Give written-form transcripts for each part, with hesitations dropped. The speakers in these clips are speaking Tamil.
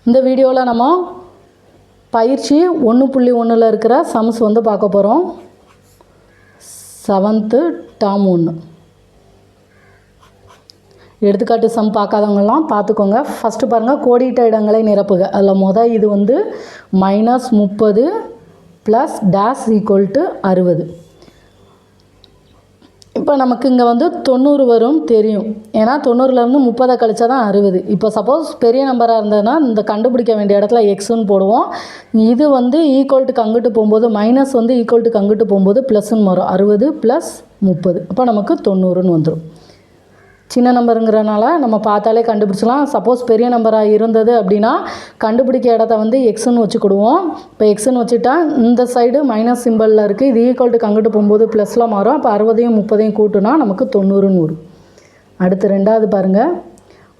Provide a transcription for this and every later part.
இந்த வீடியோவில் நம்ம பயிற்சி 1.1 இருக்கிற சம்ஸ் வந்து பார்க்க போகிறோம். 7th term 1 எடுத்துக்காட்டு சம் பார்க்காதவங்கலாம் பார்த்துக்கோங்க. ஃபஸ்ட்டு பாருங்கள், கோடிட்ட இடங்களை நிரப்புக. அதில் இது வந்து -30 + டேஷ் = 60. இப்போ நமக்கு இங்கே வந்து 90 வரும் தெரியும். ஏன்னா 90லேருந்து 30 கழிச்சா தான் 60. இப்போ சப்போஸ் பெரிய நம்பராக இருந்ததுன்னா இந்த கண்டுபிடிக்க வேண்டிய இடத்துல எக்ஸ்ன்னு போடுவோம். இது வந்து ஈக்குவல்ட்டுக்கு அங்கிட்டு போகும்போது மைனஸ் வந்து ஈக்குவல்ட்டுக்கு அங்கிட்டு போகும்போது ப்ளஸ்ன்னு வரும். 60 + 30 அப்போ நமக்கு 90ன்னு வந்துடும். சின்ன நம்பருங்கிறனால நம்ம பார்த்தாலே கண்டுபிடிச்சலாம். சப்போஸ் பெரிய நம்பராக இருந்தது அப்படின்னா கண்டுபிடிக்க இடத்த வந்து எக்ஸ்ன்னு வச்சுக்கிடுவோம். இப்போ எக்ஸ்ன்னு வச்சுட்டா இந்த சைடு மைனஸ் சிம்பிளில் இருக்குது. இது ஈக்குவல்ட்டுக்கு அங்கிட்டு போகும்போது ப்ளஸில் மாறும். அப்போ 60யும் 30யும் கூட்டினா நமக்கு 90ன்னு வரும். அடுத்து ரெண்டாவது பாருங்கள்,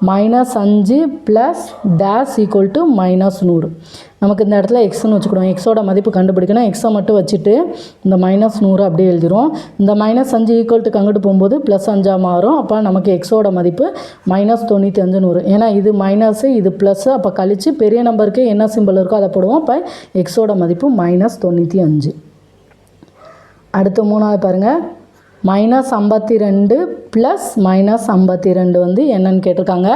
-5 + டேஷ் = -100. நமக்கு இந்த இடத்துல எக்ஸ்ன்னு வச்சுக்கிடுவோம். எக்ஸோட மதிப்பு கண்டுபிடிக்கணும். எக்ஸை மட்டும் வச்சுட்டு இந்த -100 அப்படியே எழுதிரும். இந்த -5 ஈக்குவல்ட்டுக்கு அங்கிட்டு போகும்போது +5 மாறும். அப்போ நமக்கு எக்ஸோட மதிப்பு -95ன்னு வரும். ஏன்னா இது மைனஸு இது ப்ளஸ்ஸு. அப்போ கழித்து பெரிய நம்பருக்கு என்ன சிம்பிள் இருக்கோ அதை போடுவோம். அப்போ எக்ஸோட மதிப்பு -95. அடுத்து மூணாவது பாருங்கள், -52 + -52 வந்து என்னன்னு கேட்டிருக்காங்க.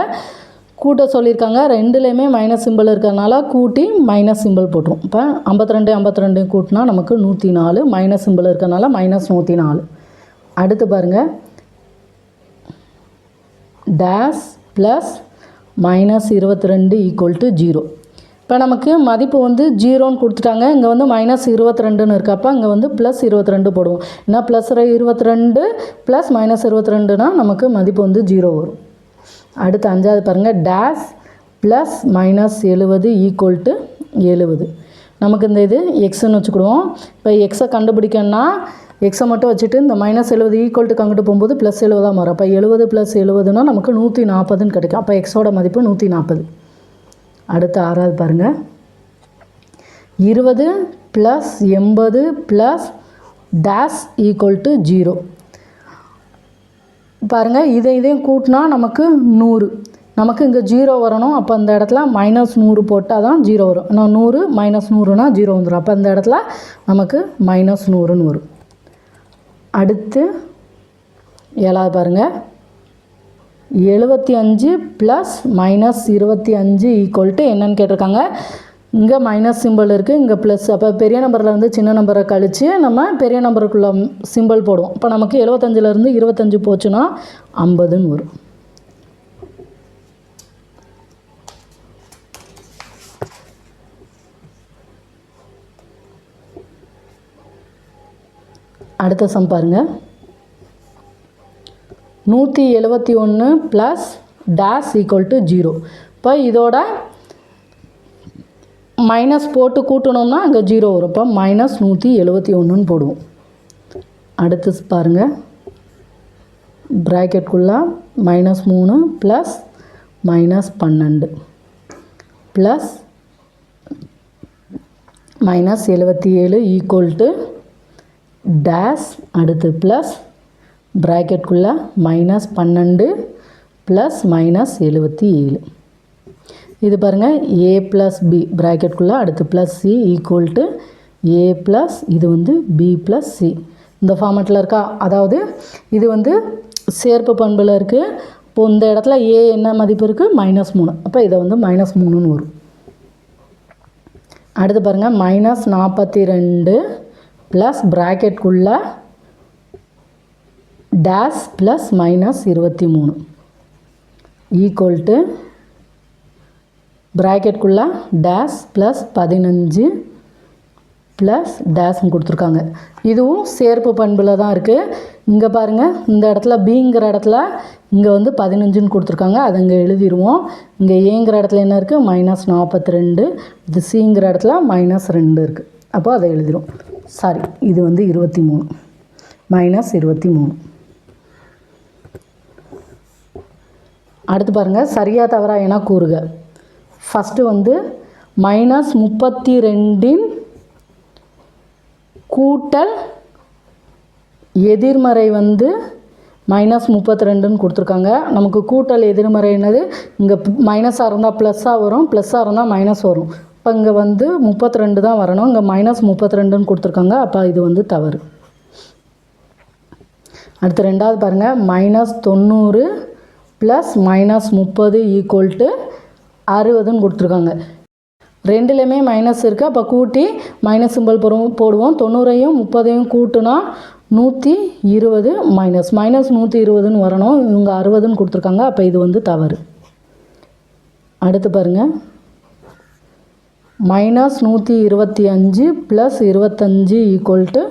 கூட்ட சொல்லியிருக்காங்க. ரெண்டுலேயுமே மைனஸ் சிம்பிள் இருக்கிறதுனால கூட்டி மைனஸ் சிம்பிள் போட்டுரும். இப்போ 52 கூட்டினா நமக்கு 104. மைனஸ் சிம்பிள் இருக்கிறதுனால -104. அடுத்து பாருங்கள், டேஷ் + -22 = 0. இப்போ நமக்கு மதிப்பு வந்து 0ன்னு கொடுத்துட்டாங்க. இங்கே வந்து -22ன்னு இருக்குது. அப்போ இங்கே வந்து +22 போடுவோம். ஏன்னா +22 + -22னா நமக்கு மதிப்பு வந்து 0 வரும். அடுத்து அஞ்சாவது பாருங்கள், டேஷ் + -70 = 70. நமக்கு இந்த இது எக்ஸ்ன்னு வச்சுக்கிடுவோம். இப்போ எக்ஸை கண்டுபிடிக்கணும்னா எக்ஸை மட்டும் வச்சுட்டு இந்த -70 ஈக்குவல்ட்டுக்கு அங்கிட்டு போகும்போது +70 மாறும். அப்போ 70 + 70னா நமக்கு 140ன்னு கிடைக்கும். அப்போ எக்ஸோட மதிப்பு 140. அடுத்து ஆறாவது பாருங்கள், 20 + 80 + டேஷ் = 0. பாருங்கள், இதையும் கூட்டினா நமக்கு 100. நமக்கு இங்கே 0 வரணும். அப்போ இந்த இடத்துல -100 போட்டால் தான் 0 வரும். நான் 100 -100னா 0 வந்துடும். அப்போ இந்த இடத்துல நமக்கு -100ன்னு வரும். அடுத்து ஏழாவது பாருங்கள், 75 + -25 = என்னன்னு கேட்டிருக்காங்க. இங்கே மைனஸ் சிம்பிள் இருக்குது, இங்கே ப்ளஸ். அப்போ பெரிய நம்பரில் வந்து சின்ன நம்பரை கழித்து நம்ம பெரிய நம்பருக்குள்ள சிம்பிள் போடுவோம். இப்போ நமக்கு 75லேருந்து 25 போச்சுன்னா 50ன்னு வரும். அடுத்த சம் பாருங்கள், 171 + டேஷ் = 0. இப்போ இதோட மைனஸ் போட்டு கூட்டணும்னா அங்கே 0 வரும். இப்போ -171ன்னு போடுவோம். அடுத்து பாருங்கள், ப்ராக்கெட்குள்ளே -3 + -12 ப்ளஸ் -77 = டேஷ். அடுத்து ப்ளஸ் ப்ராக்கெட்குள்ளே -12 + -77. இது பாருங்கள், a + b ப்ராக்கெட்குள்ளே அடுத்து +c = a + இது வந்து b + c. இந்த ஃபார்மேட்டில் இருக்கா? அதாவது இது வந்து சேர்ப்பு பண்பில் இருக்குது. இப்போ இந்த இடத்துல a என்ன மதிப்பு இருக்குது? -3. அப்போ இதை வந்து -3ன்னு வரும். அடுத்து பாருங்கள், -42 ப்ளஸ் ப்ராக்கெட்குள்ளே டேஷ் + -23 = ப்ராக்கெட்குள்ளே டேஷ் + 15 ப்ளஸ் டேஷ்னு கொடுத்துருக்காங்க. இதுவும் சேர்ப்பு பண்பில் தான் இருக்குது. இங்கே பாருங்கள், இந்த இடத்துல பிங்கிற இடத்துல இங்கே வந்து 15ன்னு கொடுத்துருக்காங்க. அதை இங்கே எழுதிடுவோம். இங்கே ஏங்கிற இடத்துல என்ன இருக்குது? -42. இது சிங்கிற இடத்துல -2 இருக்குது. அப்போ அதை எழுதிடும். சாரி, இது வந்து 23 -23. அடுத்து பாருங்கள், சரியா தவறா என கூறுக. ஃபஸ்ட்டு வந்து -32ன் கூட்டல் எதிர்மறை வந்து -32ன்னு கொடுத்துருக்காங்க. நமக்கு கூட்டல் எதிர்மறை என்னது, இங்கே மைனஸாக இருந்தால் ப்ளஸ்ஸாக வரும், ப்ளஸ்ஸாக இருந்தால் மைனஸ் வரும். இப்போ இங்கே வந்து 32 தான் வரணும், இங்கே -32ன்னு கொடுத்துருக்காங்க. அப்போ இது வந்து தவறு. அடுத்து ரெண்டாவது பாருங்கள், -90 + -30 = 60ன்னு கொடுத்துருக்காங்க. ரெண்டுலேயுமே மைனஸ் இருக்குது. அப்போ கூட்டி மைனஸ் சிம்பிள் போடுவோம். 90ஐயும் 30ஐயும் கூட்டுனா 120 -120ன்னு வரணும். இவங்க 60ன்னு கொடுத்துருக்காங்க. அப்போ இது வந்து தவறு. அடுத்து பாருங்கள், -125 + 25 =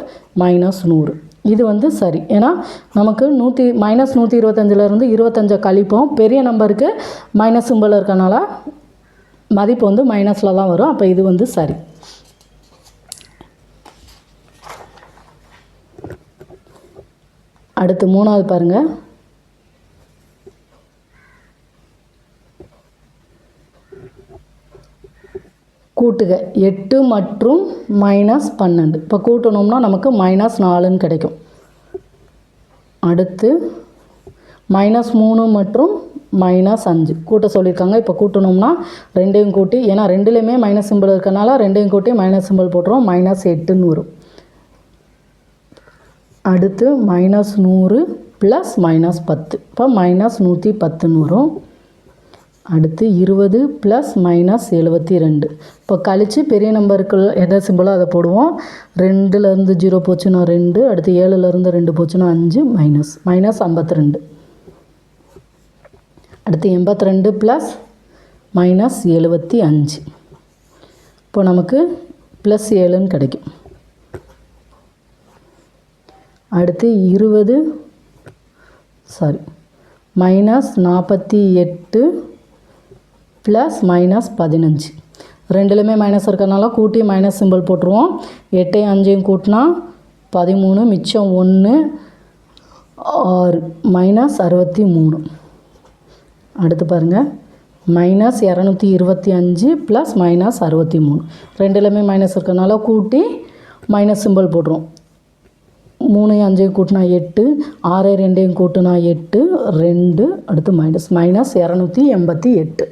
-100. இது வந்து சரி. ஏன்னா நமக்கு -125லேருந்து 25 கழிப்போம். பெரிய நம்பருக்கு மைனஸ் சிம்பிள் இருக்கனால மதிப்பு வந்து மைனஸில் தான் வரும். அப்போ இது வந்து சரி. அடுத்து மூணாவது பாருங்கள், கூட்டுக 8 மற்றும் -12. இப்போ கூட்டணும்னா நமக்கு -4ன்னு கிடைக்கும். அடுத்து -3 மற்றும் -5 கூட்ட சொல்லியிருக்காங்க. இப்போ கூட்டணும்னா ரெண்டையும் கூட்டி, ஏன்னா ரெண்டுலேயுமே மைனஸ் சிம்பிள் இருக்கனால ரெண்டையும் கூட்டி மைனஸ் சிம்பிள் போட்டுருவோம். -8ன்னு வரும். அடுத்து -100 + -10. இப்போ -110ன்னு வரும். அடுத்து 20 + -72. இப்போ கழித்து பெரிய நம்பருக்கு எதை சிம்பிளோ அதை போடுவோம். 2லேருந்து 0 போச்சுன்னா 2, அடுத்து 7லேருந்து 2 போச்சுன்னா 5, -52. அடுத்து 82 + -75. இப்போ நமக்கு +7ன்னு கிடைக்கும். அடுத்து -48 + -15. ரெண்டுலேயுமே மைனஸ் இருக்கறனால கூட்டி மைனஸ் சிம்பிள் போட்டுருவோம். 8ஐயும் 5ஐயும் கூட்டினா 13, மிச்சம் 1, 6 -63. அடுத்து பாருங்கள், -225 + -63. ரெண்டுலேயுமே மைனஸ் இருக்கறனால கூட்டி மைனஸ் சிம்பிள் போட்டுருவோம். 3ஐயும் 5ஐயும் கூட்டினா 8, 6ஐயும் 2ஐயும் கூட்டினா 8, 2, அடுத்து -288.